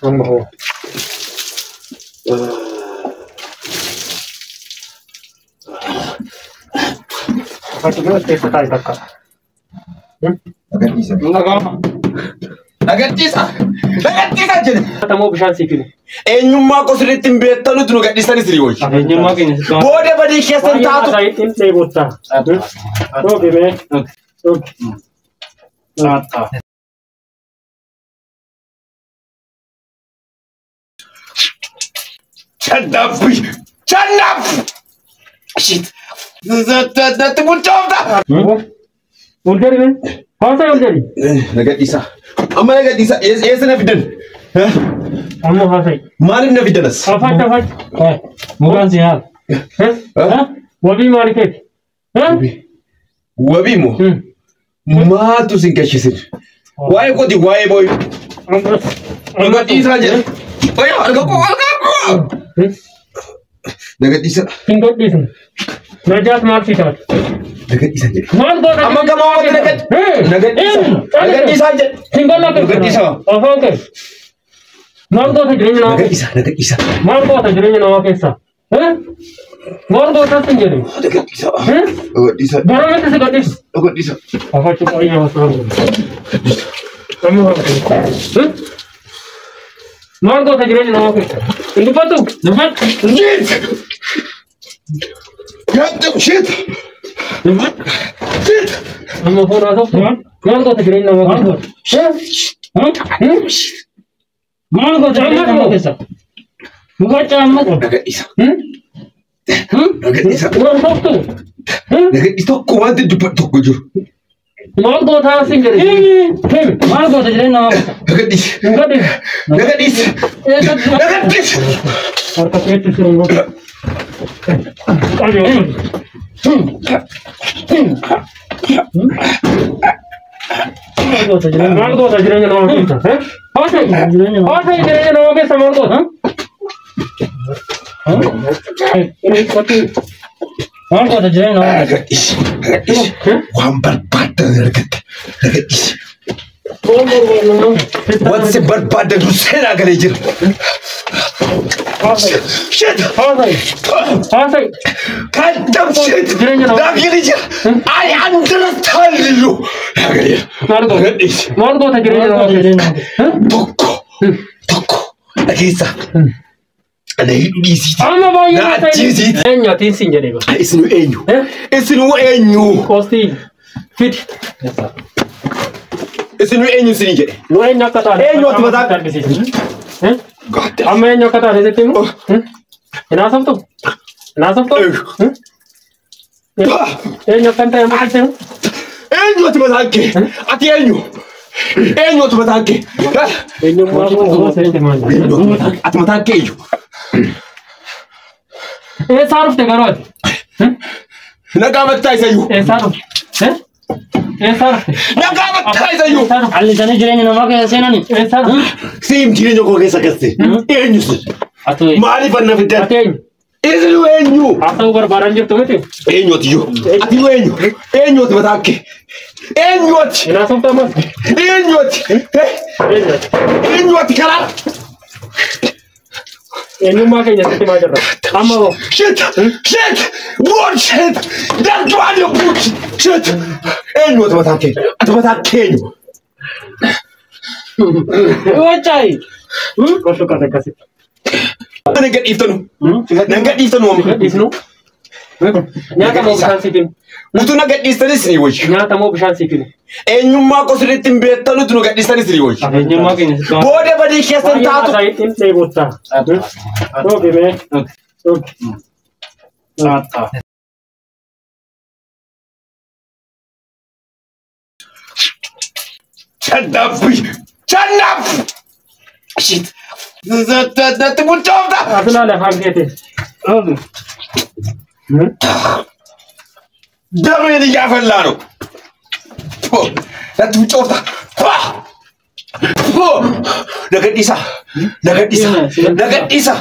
Ammo. Fatima stessa dai tacca. Agarsiisa jedhe. Tamoo bishaan siifini. Eenyummaa qosiritti hin beektanutu nu gadhiisanis ni wayyi. Eenyummaa keenya. Booda badii keessan taatu. Hin dheebottaa. Dhoobe mee. Channaf! Shit! Natti bulchoofta! Uldari mee? Haasaa uldari? Nagadhiisa. Amma nagadhiisa. Eessa na fidan? Ammoo haasai. Maaliif na fidanas? Afaacha. Mukaan si haal. Wabii maali keeti? Wabii moo? Maatu sin gashisin? Waa'ee kooti waa'ee booyi. Nagadhiisaa jedhe. Arga koo. Nagadhiisa. Hin godhiisne. Najaas maal si taate? Nagadhiisa jedhe. Maal goota? Amma gamaa wanti nagadhiisa. Nagadhiisaa jedhe. Hin golla Nagadhiisa. Afaan kee. Maal goota jireenya namaa Nagadhiisa. Nagadhiisa. maal goota jireenya namaa keessaa? Maal goota sin jedhe? Nagadhiisa. Nagadhiisa. Baroomatti si godhiisu. Nagadhiisa. Afaachi qabiyyee wasaan. Ammoo haasai. Maal goota jireenya namaa keessaa? Hin dubbatu? Dubbatu? Shit! Shit! Ammoo foon haasoftu? Maal goota jireenya namaa keessaa? Maal goota jireenya namaa keessaa? Mukacha amma qofa. Nagadhiisa. Nagadhiisa. Waan tokko. Nagadhiisa tokko wanti dubbatu tokko jiru. Maal goota sin jedhe? Maal goota jireenya namaa keessaa? Nagadhiisa. Nagadhiisa. Nagadhiisa. Nagadhiisa. Harka keetti siruun goota. Maal goota jireenya namaa keessaa? Haasai jireenya namaa keessaa maal goota? Maal goota jireenya namaa keessaa? Nagadhiisa. Nagadhiisa. Waan barbaadan argatte. Nagadhiisa. Wanti si barbaadan durseenaa galee jira. Shit! Haasai. Goddamn shit! Naagili jira. I understand you. Nagadhiisa. Maal goota jireenya namaa keessaa? Tokko. Dhageessa. Ana hidhiisiiti. Amma baay'ee Na ajjeesiiti. eenyaatiin sin jedhee bara. Isinu eenyu? Isinu eenyu? Koostii fidi. Isinu eenyu sini jedhe? Nu eenyu akka taate. Eenyu ati mataa? Argisiisa. Goddamn. Amma eenyu akka taate jettee immoo? Hinaasoftu? Hinaasoftu? Eenyu akkan ta'e amma jettee immoo? Eenyu ati mataa kee? Ati eenyu? Eenyu ati mataa kee? Eenyummaa koo seente maali? Ati mataa kee eenyu? Eessaa dhufte garuu ati? Nagaa mattaa isayyuu. Eessaa dhufte? Eessaa dhufte? Nagaa mattaa isayyuu. Allisanii jireenya namaa keessa seenani. Eessaa dhufte? Siim jireenya koo keessa gaste. Eenyu sin? Maaliif anna fiddan? Ati eenyu? Isinu eenyu? Haasa'uu barbaadan jirtu miti? Eenyu ati yoo? Ati yoo eenyu? Eenyu ati mataa kee? Eenyu ati? Hinaasoftu ammas? Eenyu ati? Eenyu ati? Eenyu ati karaa? Eenyummaa keenya sitti maa jirra? Amma hoo? Shit! Shit! Bullshit! That's why you bullshit! Shit! Eenyu ati mataa kee? Ati mataa kee eenyu? Wacaayi. Gosu kase akkasitti. Nan gadhiiftanu. Nan gadhiiftanu amma. Gadhiisnu? Nyaata moo bishaan siifin? Utuu na gadhiistanis ni wayyu. Nyaata moo bishaan siifin? Eenyummaa qosiritti hin beektanutu nu gadhiistanis ni wayyu. Eenyummaa keenya sitti maa? Booda badii keessan taatu. Hin dheebottaa. Dhoobe mee. Channaf! Shit! Natti bulchoofta! Asuma lafaan keete. Dameen iyyaafallaa nu. Natti bulchoofta! Nagadhiisa! Nagadhiisa! Nagadhiisa!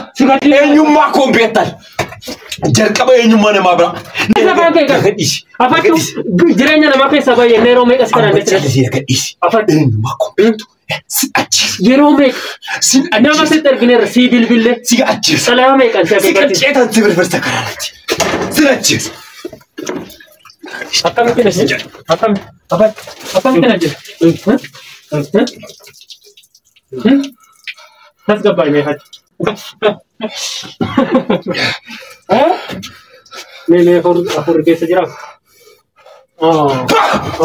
Eenyummaa koo hin beektan. Jalqaba eenyummaa namaa bira. Nagadhiisi. Afattu jireenya namaa keessa baay'ee yeroo meeqa si kanaan Nagadhiisi. Eenyummaa koo hin beektu. Yeroo meeqa nama sitti argineerra sii bilbilee si achiis salaa meeqan si si qaceetan si birfirsa karaatti si achiis akkamitti na jira akkamitti na jira tas gabbaa'ee haati mee afur keessa jira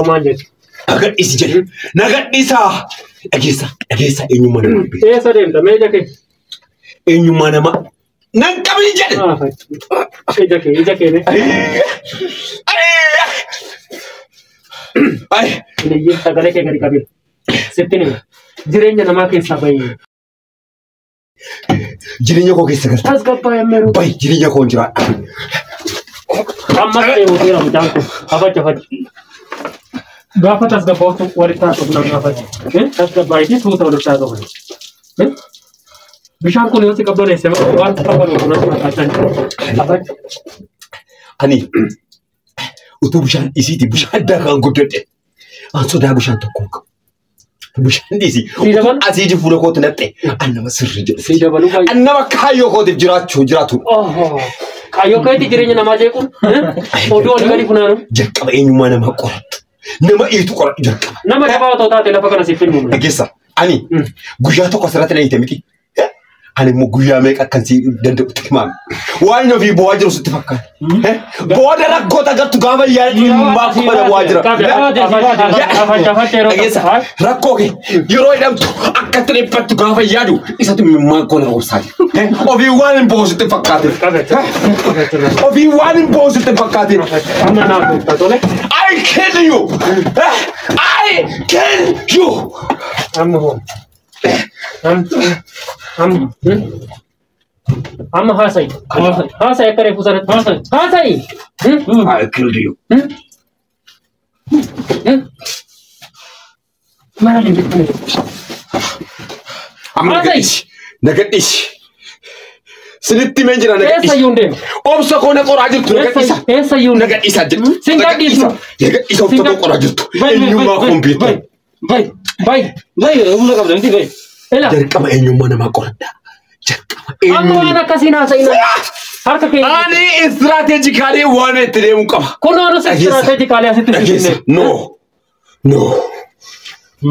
maal jedhu nagadhiisi jedhe nagadhiisaa dhageessa eenyummaa nama eessa deemta mee ija kee eenyummaa nama nan qabii jedhe ija kee ay Liyyi sagalee kee gadi qabee sitti nima jireenya namaa keessaa bahee jireenya koo keessa galta tas gabbaa'ee meeruu bayi jireenya koo hin jiraadha amma ta'ee hoteera mucaan kun afacha gaafa tas gabbaa'utu walitti haasa'u nama afacha tas gabbaa'ee tuuta walitti haasa'u bishaan kun yoo si qabbaneesse waan qabanu kunas maqaachaan afacha ani utuu bishaan isiiti bishaan daakaan guddadhe an sodaa bishaan tokko hin qabu bishaan dhiisi asii fuula kootti naqxe an nama sirrii jedhe an nama kaayyoo kootiif jiraatu kaayyoo keetti jireenya namaa jeequun oduu olii gadi funaanu jalqaba eenyummaa namaa qorattu nama iitu qoradhu jalqaba nama dhabaa otoo taate lafa kana siif filmu dhageessa ani guyyaa tokko asirratti na hiite miti ani immoo guyyaa meeqa akkan si danda'utti himaami waan ofii bu'aa jiru sitti fakkaata booda rakkoota agartu gaafa yaadimmaa mana bu'aa jira dhageessa rakkoo kee yeroo hidhamtu akkatti dhiphattu gaafa yaadu isatu mimmaa koo na obsaati ofii waan hin bu'u sitti fakkaate ofii waan hin bu'u sitti fakkaate I kill you I kill you amma haasai akka reefu sanatti haasai I killed you mana lindifame amma nagadhiisi sinitti mee jira eessa iyyuu hin deemu obsa koo na qoraa jirtu eessa iyyuu nagadhiisaa jirtu sin gadhiisu nagadhiisa obsa koo qoraa jirtu eenyummaa kompiitar Vai, humna qabda miti vai. Ela. Jalqaba eenyummaa namaa qoradha. Jalqaba Amma waan akkasiin haasa'ina. Harka kee. Ani istiraatejikaalee waan itti deemu qaba. Kun waan istiraatejikaalee asitti dhageessa. No.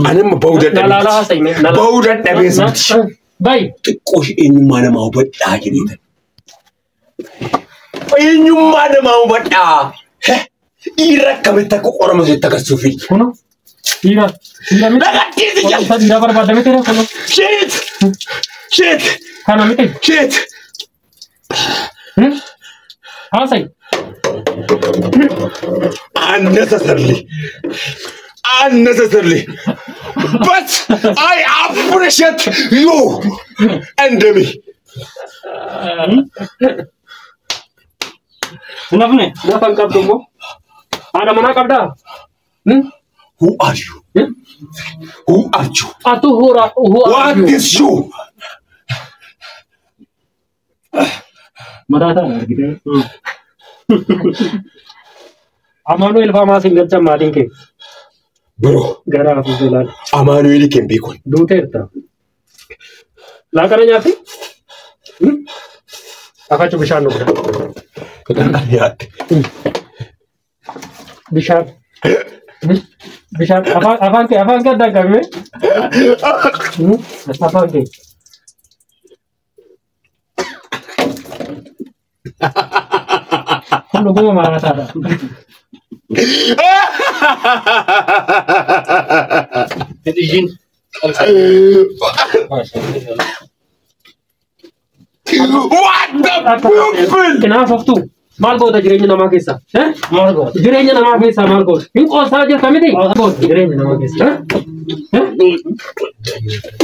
Ani amma bahuu dadhabee. Nalaala haasa'ime. Bahuu dadhabee miti. Vai. Xiqqoo eenyummaa namaa hubadhaa jedheetan. Eenyummaa namaa hubadhaa. Dhiira akkamitti akka qorama sitti agarsiisuufi. Kuno. Dhiira nagadhiisi jala. Dhiira barbaadame tere kuno. Shit. Kana miti. Shit. Haasai. Unnecessarily. But I appreciate you and me. Nafne, nafan kabdu mo. Ada mana kabda? Who are you? Who are you? Atu hura. What is you? Madata gitu. Amanuel Fama single cha madin ke. Bro. Gara afu selal. Amanuel can be con. Dute erta. La kana nyati? Apa cu bishan no bra. Kana nyati. Bishan. Bishan afan ke ada game. Afan ke. Kung lugo mga tara. Ito Jin. What the people? Kenapa tu? Margo da jirenya nama kesa. Margo. Jirenya nama kesa Margo. Yung kosa aja kami ni. Margo jirenya nama kesa.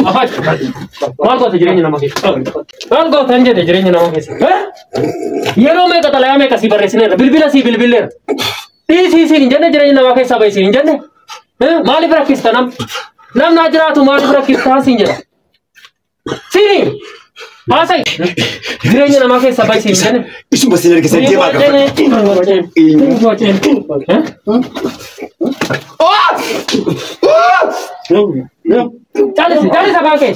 Apa? Margo da jirenya nama kesa. Margo tanje da jirenya nama kesa. Yero me kata laya me kasi baresine. Bilbil ler. Si injane jirenya nama kesa bayi si injane. Mali Pakistan nam najra tu mali Pakistan si injane. Sini. Asai. Jirenya nama ke sabai sini. Isu masih dari kesan dia baga. Cari sabai ke.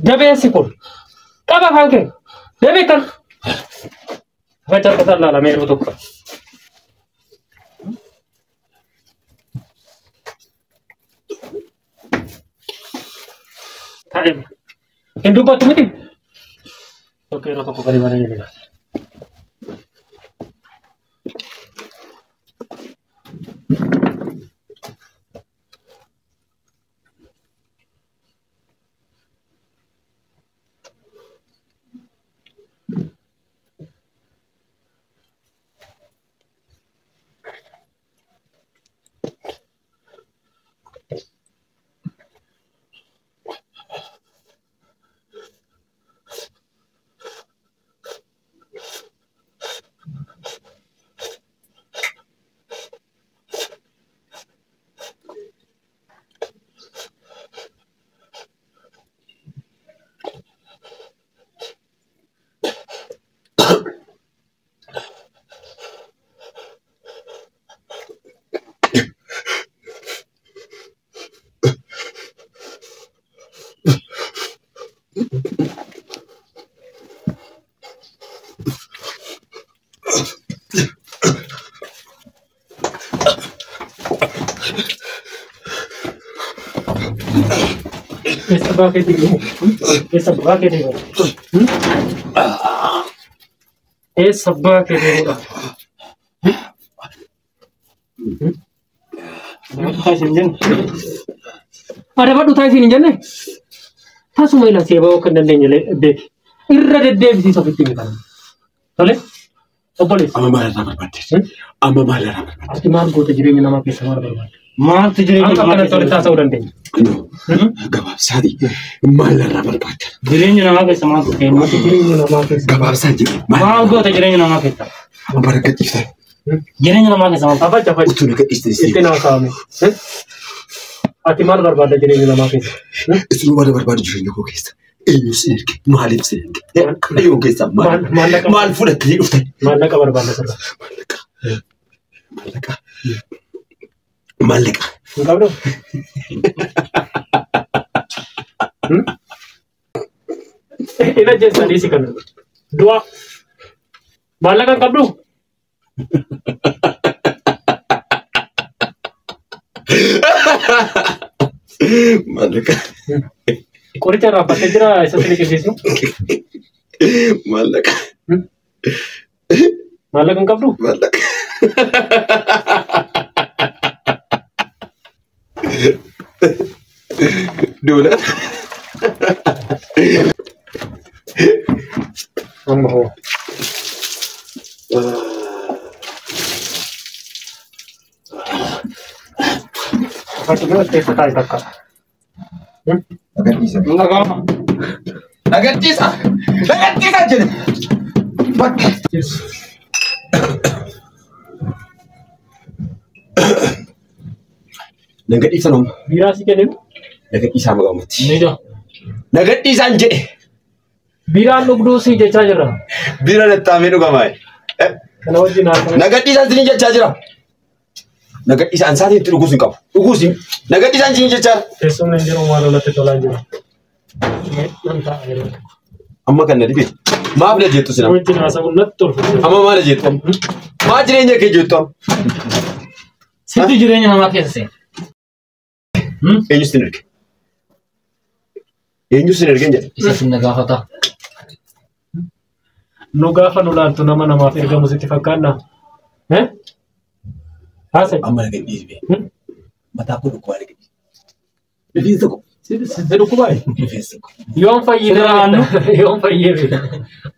Jabe sikul. Kaba ke. Jabe kan. Baca kata lala meru tu. Tahu. Hindu batu mati. Oke, rata kali mana ni? Sabba ke dekho. Sabba ke dekho. Ada apa utai sini jane? Tasu mai la seba kan dan nyele de. Irra de bisi sofitti kan. Tole? Obole. Ama malah ramai banget. Ama malah ramai banget. Ati mal go te jirenya nama ke samar barbat. Mal te jirenya nama ke tole tasa udan de. Gabab sadi malah ramai banget. Jirenya nama ke samar ke mal te jirenya nama ke. Gabab sadi Mal go te jirenya nama ke ta. Ama barakat iftar. Jirenya nama ke samar apa capa? Utu nak istri. Itina kami. Ati mal barbat jirenya nama ke. Itu lu ada barbar juga kok guys. Ini sih malif sih. Ayo guys mal full tadi uftai. Malaka barbat sir. Malaka. Enggak bro. Ina jasa di kan. Dua. Malaka enggak bro. Malaka. Kori cara apa saja sesuatu kisah Malaka. Malaka enggak bro. Malaka. $2. Ambo. Apa tu kita setai takkan? Agak kisah je. Bak. Nagat isa nom. Bira si kene. Nagat isa magamati. Nida. Nagat isa je. Bira lugdu si je chajra. Bira netta menu gamai. Kalau jina. Nagat isa sini je chajra. Nagat isa ansari itu ugusin kau. Ugusin. Nagat isa sini je char. Esok nanti rumah lo nanti tolan je. Nanta ayo. Amma kan nadi be. Maaf le jetu sina. Kalau jina asa unat tur. Amma mana jetu. Ma jirenya ke jetu. Situ jirenya nama kese. Eenyu sinirge. Eenyu sinirge nje. Isa sinna gaafata. Nu gaafa nu laantu nama namaaf ergamu sitti fakkaanna. Haasa'e. Amma nagat dhiisi be. Mataa koo dhukkubaa nagat dhiisi. Rifeensa koo. Sitti dhukkubaa? Rifeensa koo. Yoon fayyee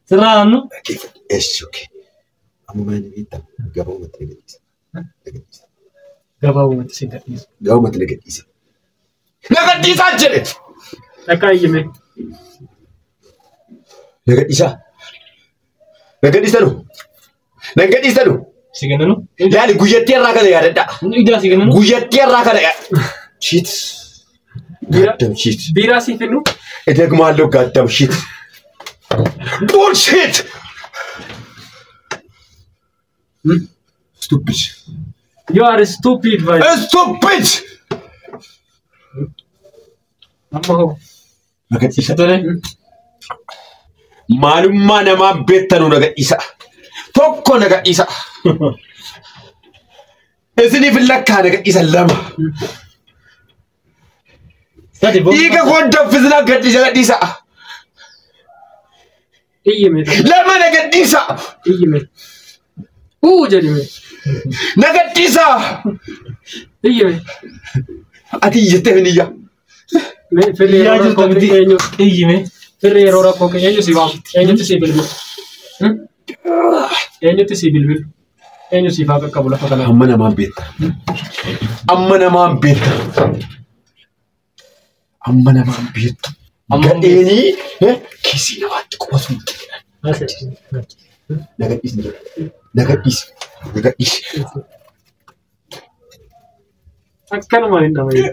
sirraa hannu. Eesh okay. Amma maal beektaa gabaabumatti nagat dhiisa. Nagat dhiisa. Gabaabumatti si gadhiisa. Gabaabumatti nagat dhiisa. Nagat dhiisaa jedhe. Akka iyyime. Nagat dhiisaa. Nagat dhiisa nu. Nagat dhiisa nu. Siganano? Yaani guyyatti irraa kana yaadadha. Ija siganano? Guyyatti irraa kana shit. Goddamn shit. Biiraa siif kennu? Edegmaallee goddamn shit. Bullshit. Stupid. You are stupid, boy. Stupid. Amma hoo. Nagadhiisa tole. Maalummaa namaa beektanu nagadhiisa. Tokko nagadhiisa. Isiniif lakkaa nagadhiisa lama. Dhiiga kooddaffis nagadhiisa. Iyyime. Lama nagadhiisa. Iyyime. Jedhime. Nagadhiisa. Iyyime. Ati iyyatee hin iyya. Firri yeroo rakkoo eenyu? Iyyime. Firri yeroo rakkoo eenyu si waamu? Eenyutti si bilbilu? Eenyutti si bilbilu? Eenyu si faa qaqqabu lafa kanaa? Amma namaan beekta. Amma namaan beekta. Amma namaan beektu. Gadheenii kiisii namaatti qubatu. Nagadhiisi. Nagadhiisi. Nagadhiisi. Akkanuma hin dhamayne.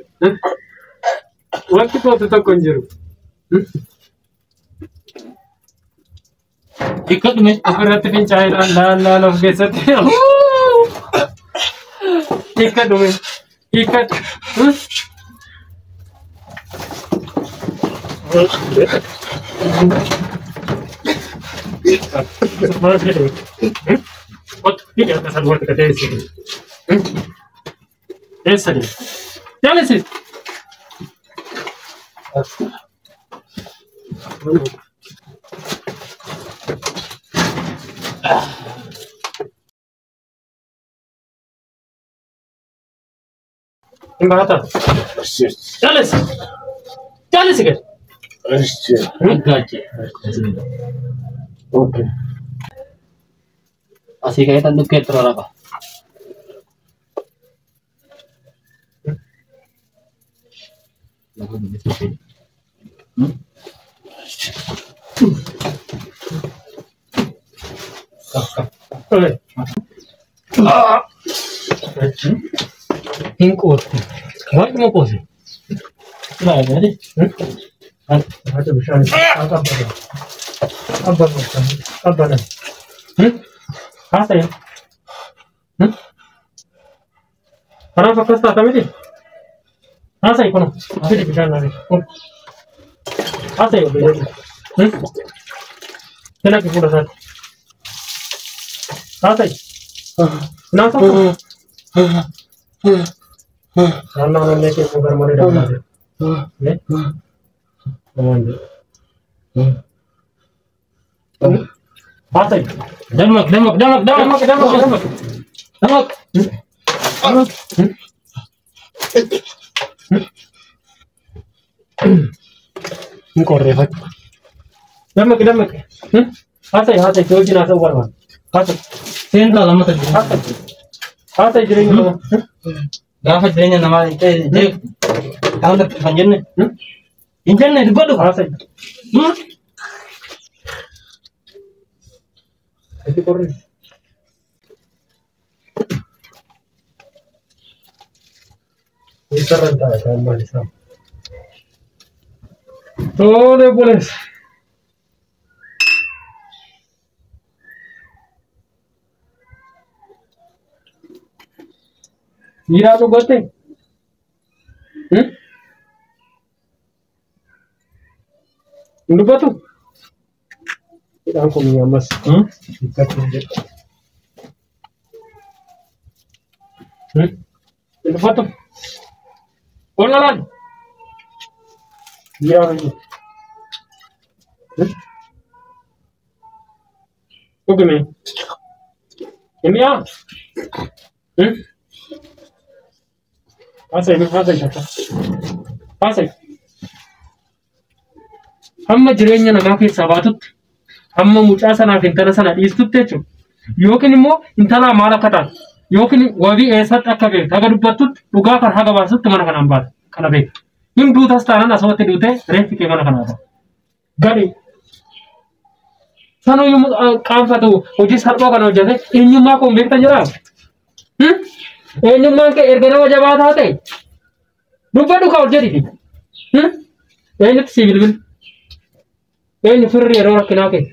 Wanti kootu tokko hin jiru. Hiikkadhume. Ofirratti fincaa'eedhaan laallaa of keessatti. Hiikkadhume. Hiikkadhu. Maal jedhu? Hidhi akka salphaatti ka teessise. Eessani? Jaalisi? Imbata. Jaalisi? Jaalisi gad? Aggache. Okay. Asii ka'ee tan dhukkee tura rafa. Hin qooti. Waanuma qooti. Laa gadi. Ada bishaan abbaadha. Haasa'e. Kanaaf akkas taata miti. Haasa'e kun fidi bishaan naani. Haasa'e obboleessi. Kana ki fuudha isaati. Haasa'e. Naaf tokko. Naannoo naannoo keessa garmalee dabalate. Haasa'e. Damak. Hin qorreeffatu. Dammaqi. Haasa'e si wajjin haasa'uu barbaadu. Haasa'e. Seentaa lammata jiru. Haasa'e jireenya namaa. Gaafa jireenya namaa ta'e gaafa kan jenne. Hin jenne dubbadhu. Haasa'e. Itti qorree. Isarran ta'a kan maal isaa. Tole obboleessa. Miiraa dhugatte? Hin dubbatu? Hidhaan kun ammas hiikkatti hin jedhu. Hin dubbatu? Ol lalaan? Miiraa hin jiru. Dhugime? Himiyaa? Haasa'e. Hamma jireenya namaa keessaa baatutti, hamma mucaa sanaaf intala sana dhiistutti jechuudha. Yookiin immoo intalaa maal akka taatu, yookiin wabii eessatti akka beektu, haga dubbattutti dhugaa kan haga baasutti mana kanaan baatu kana beektu. Hin duutas taanaan asumatti duutee reeffi kee mana kanaa ta'a. Gadi. Sano yung kampatu, hojii salphaa kana hojjete eenyummaa koo beektan jira. Eenyummaan kee erga nama jabaa taate dubbadhu ka hojjetiti. Eenyutti si bilbil? Eenyu firri yeroo rakkinaa kee?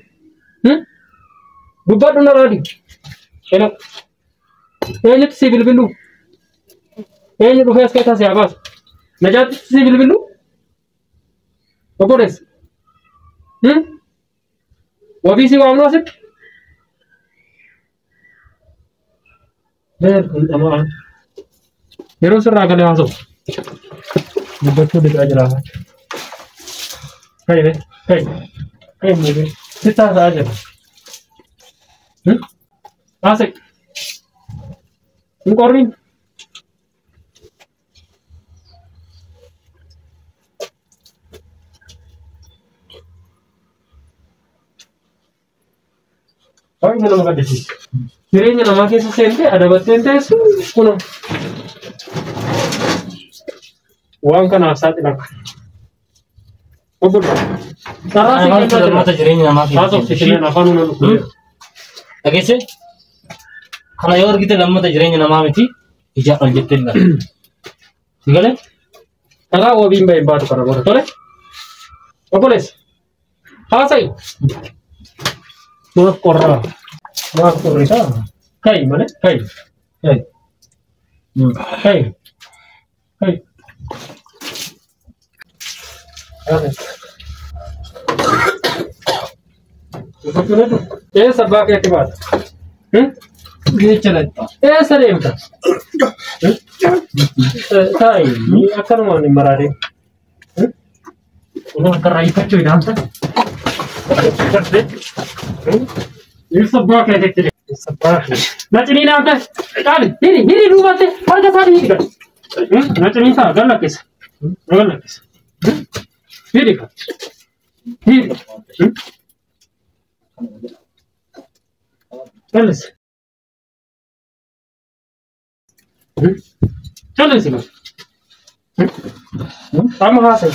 Dubbadhu na raadi. Eenyutti si bilbilu? Eenyu dhufee as keessaa si habaas? Najaatti si bilbilu? Obbolees? Wabii si waamnu asitti? Amaan. Yeroo sirraa galee haasa'u. Dubbachuu dhiqaa jira. Kai muudee. Sitti haasa'aa jira. Haasa'e. Hin qorriin. Baay'ee nama gaddisiisa. Jireenya namaa keessa seentee adabatteen teessu kun waan kanaaf saaxilan. Obbo Sarraasa jireenya namaa keessa afaan uumamu. Dhageesse kana yoo argite lammata jireenya namaa miti ija ol jettee ilaala. Sigalee karaa wabiin bahee baatu kana bora tole. Obboleessa haasa'i. Maaf qorraa. Maaf qorrisaa. Kai malee kai. Eessa abbaa keetti baata? jecha latta. Eessa deemta? Kai akkanumaan hin maraadee. Udah terraifachuu ida'amta. Sabaa keessatti sabaa. Nacini naamte qaali hiri duubatti harka isaanii hidhi gadi. Nacini isaa gallakkisa. Gallakkisa. Hidhi gadi. Hidhi. Callis. Callis gadi. Amma haasa'e.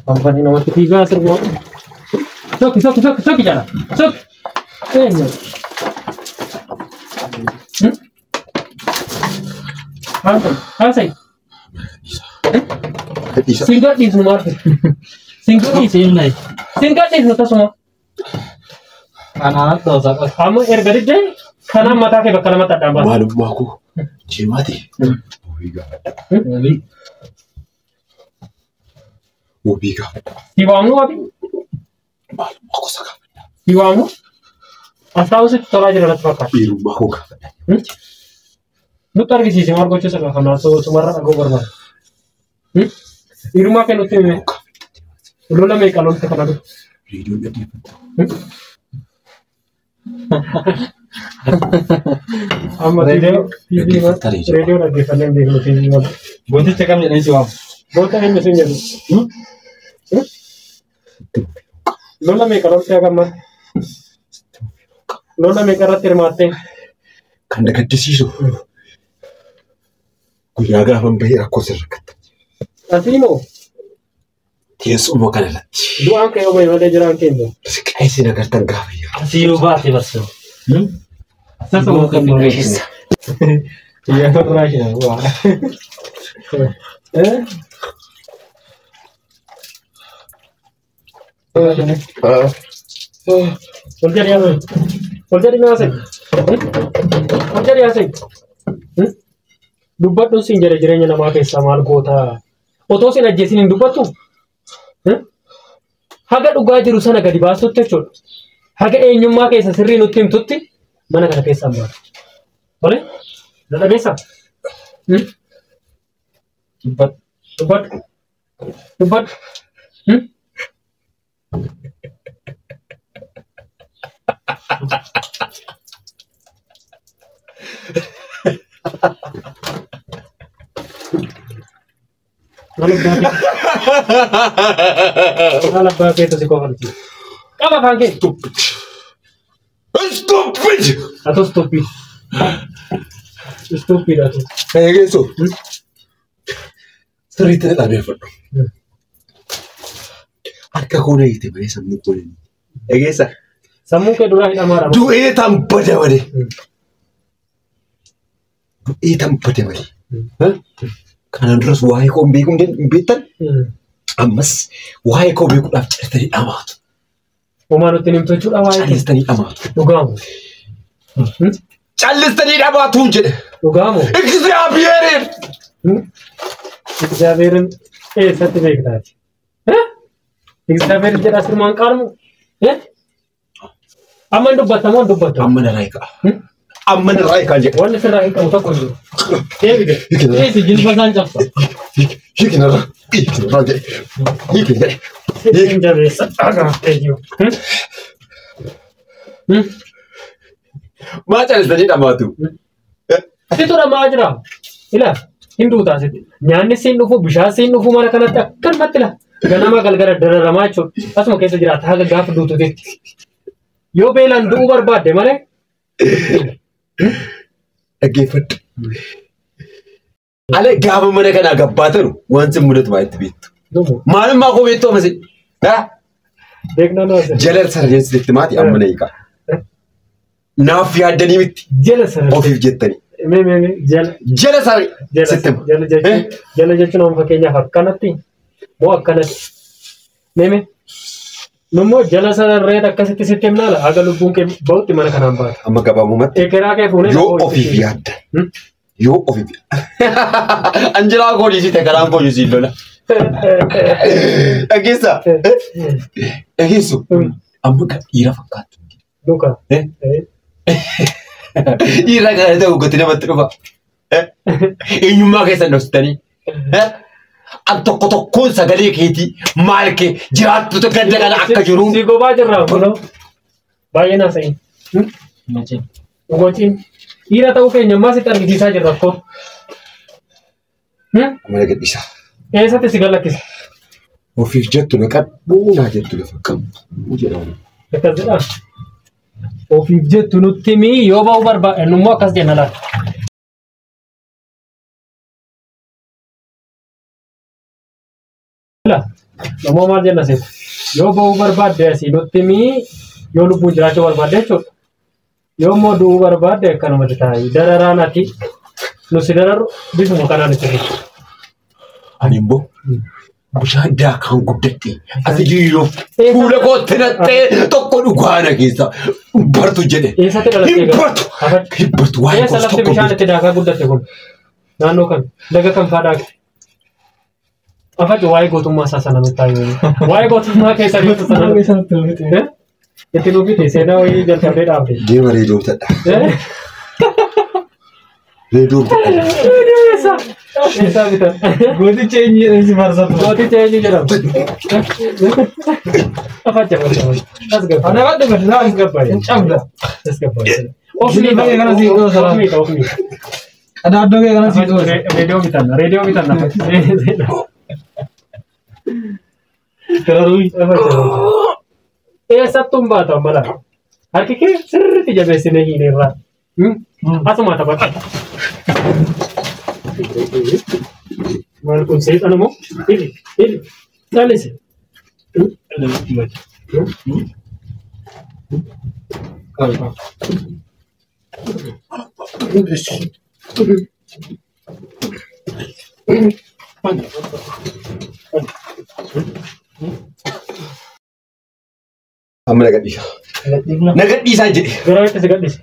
Company namatti fiigaa sirba. Tokki jala. Tokki. Eenyu. Haasa'e. Singa dhiisnu maarti. Singa dhiisnu. Singa dhiisnu tasuma. Kanaan toosa qaba. Amma erga diddee kanaan mataa kee bakka lamatti addaan baasa. Maalummaa koo cimaati. Wabii gaafadha. Hiwaamu wabii. Maalummaa gosa gaafadha. Hiwaamu. Astaawusitti tolaa jira irratti fakkaata. Dhiirummaa koo gaafadha. Nutti argisiise maal gochuusa qaba kanaan sumarra dhagoo barbaada. Dhiirummaa kee nutti hime. Lola meeqa lolta kana dhufu. Reediyoon dhaggeeffata. Amma reediyoo dhaggeeffannee beeknu TV malee. Gooticha kam jedhanii si waamu? Goota eenyu sin jedhu. Lola meeqa loltee hagammaa? Lola meeqa irratti hirmaattee? Kan na gaddisiisu guyyaa gaafan bahee rakkoo sirrakkata. Asii moo? Teessuma kana irratti. Du'aan kee obbolee malee jiraan keenya. Qeessi nagartan gaafa yaa. Asii yoo baate barsiisu. Sasa mau kan Malaysia. Iya internasional. Wah. Jadi apa? Jadi mana sih? Jadi apa sih? Dubat tu sing jere-jerenya nama keessa maal goota. Otoo sin ajjeesin hin dubbattu. Haga dhugaa jiru sana gadi baastutti jechuudha. Haga eenyummaa keessa sirrii nutti himtutti mana kana keessaa baatu. Tole? Dada keessa? Dubbat. Malah bagai itu si kau nanti. Apa bangke? Stupid. Stupid. Atau stupid. Stupid atau. Kayak gitu. Sirriitti dhabeeffadhu. Harka koona hiite malee sammuu koona hin dhageessa. Sammuu kee duraa hidhamaadha. Du'ee tan bada malee. Du'ee tan bada malee. Kanaan duras waa'ee koo beekuu hin beektan. Ammas waa'ee koo beekuudhaaf calistanii dhamaatu. Homaa nutti himtu jechuudha waa'ee. Calistanii dhamaatu. Dhugaamu. Calistanii dhamaatu jedhe. Dhugaamu. Egzaabiyeeriin. Egzaabiyeeriin eessatti beektaati? Egzaabiyeeriin jedha sirmaan qaalamu? Amma hin dubbatamoo hin dubbatamu? Amma na raayikaa. Amma na raayikaa jedhe. Wanni sirraa hiikamu tokko jiru. Deebide. Eessi jilba isaan cabsa. Hiikinarra. Hiikinarra jedhe. Hiikin jedhe. Hiikin jabeessa. Dhagaa eenyu. Maa calistanii dhamaatu? Situ dhamaa jira. Ila hin duutaa sitti. Nyaanni siin dhufu bishaan siin dhufu mana kanatti akkanumatti ila. Ganama galgala dararamaa jechuudha. Asuma keessa jiraata haga gaafa duututetti. Yoo beelaan du'uu barbaadde malee. Dhaggeeffadhu. Ale gaafa mana kanaa gabbaatanu wanti mudatu maa itti beektu. Maalummaa koo beektu amasi. Jala sarareensi jetti maati amma na hiikaa. Naaf yaaddanii miti. Jala sarareensi. Ofiif jettanii. Jala sarareensi. Jala jechuun amma fakkeenyaaf akkanatti moo akkanatti. Nummoo jala sararreen akkasitti sitti himnaala haga lubbuun kee ba'utti mana kanaan baata. Amma gabaabumatti. Ekeraa kee fuunee. Yoo ofiif yaadda. Yoo ofiif Anjilaa koo dhiisite karaan koo dhiisii lola. Dhageessa. Dhageessu. Amma kan dhiira fakkaatu. Luka. Dhiira kana ta'u gooti namatti dhufa. Eenyummaa keessan dhoksitanii. An tokkoon sagalee keetii maal kee jiraattu ganda kana akka jiru. Si gobaa jirraa kunoo. Baay'ee naasa'in. Gochiin. Dhiira ta'uu keenya ammaa sitti argisiisaa jirra akkoo. Mana gadhiisa. Eessatti si gallakkisa? Ofiif jettu naqadhuu naa jettu lafa qabu. Akkas jedhaa? Ofiif jettu nutti mii yoo ba'uu barbaadne nummoo akkas jenna laata? Namoo maal jenna seetu? Yoo ba'uu barbaadde asii nutti mii yoo lubbuun jiraachuu barbaadde jechuudha. Yoo immoo du'uu barbaadde akkanumatti taa'ii dararaan ati nusi dararu bisuma kanaan itti jiru. Ani immoo bishaan daakaan guddadhe ati jiru fuula kootti nattee tokko dhugaana keessa bartu jedhe. Eessatti dhalattee Hibbartu. Hibbartu waa'ee eessa lafti bishaan itti daakaa guddatte kun? Naannoo kan laga kan fa'aa daakte. Afadhu waa'ee gootummaa isaa sana nutti taa'ee waa'ee gootummaa keessa jirtu sana itti nuufite seenaa wayii jalqabee dhaabde. Deema reedoo bitadha. Reedoo bitadha. Eessaa bitan? Gooticha eenyu jedhamsi farsatu. Gooticha eenyu jedhamu? Afacha fayyadamu. As gabbaa'e. Ana badde badde As gabbaa'e. cabda. As gabbaa'e. Ofni baay'ee kana si godhu sala. Ofni. Adaaddoo kee kana si godhu. Reediyoo bitanna. Reediyoo bitanna. Kararuu. Eessattuu hin baatan mala. Harki kee sirriitti jabeessinee hiineerraa. Asuma taphata. Maal kun seexana moo? Ili. Caalisi. Amma nagadhiisa. Nagadhiisaa jedhe. Garaa itti si gadhiise.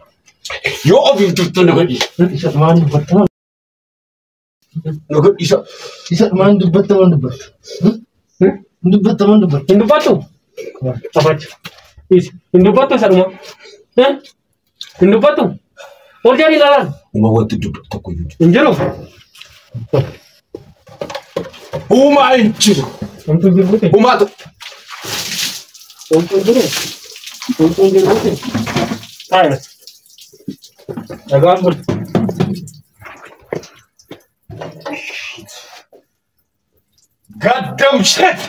Yoo ofiif turtu nagadhiisa. Maan dubbatta. Nagadhiisa. Isa maan dubbatta. Hin dubbattu? Afacha. Hin dubbattu isa dhuma. Hin dubbattu? Ol jedhanii ilaalan. Uma wanti dubbatu tokko iyyuu jiru. Hin jiru. Uumaa hin jiru. Wanti hin jiru. Uumaa tokko. Wanti hin jiru. Wanti hin jiru. Taa'e. Dhagaan bul. Gaddam shit.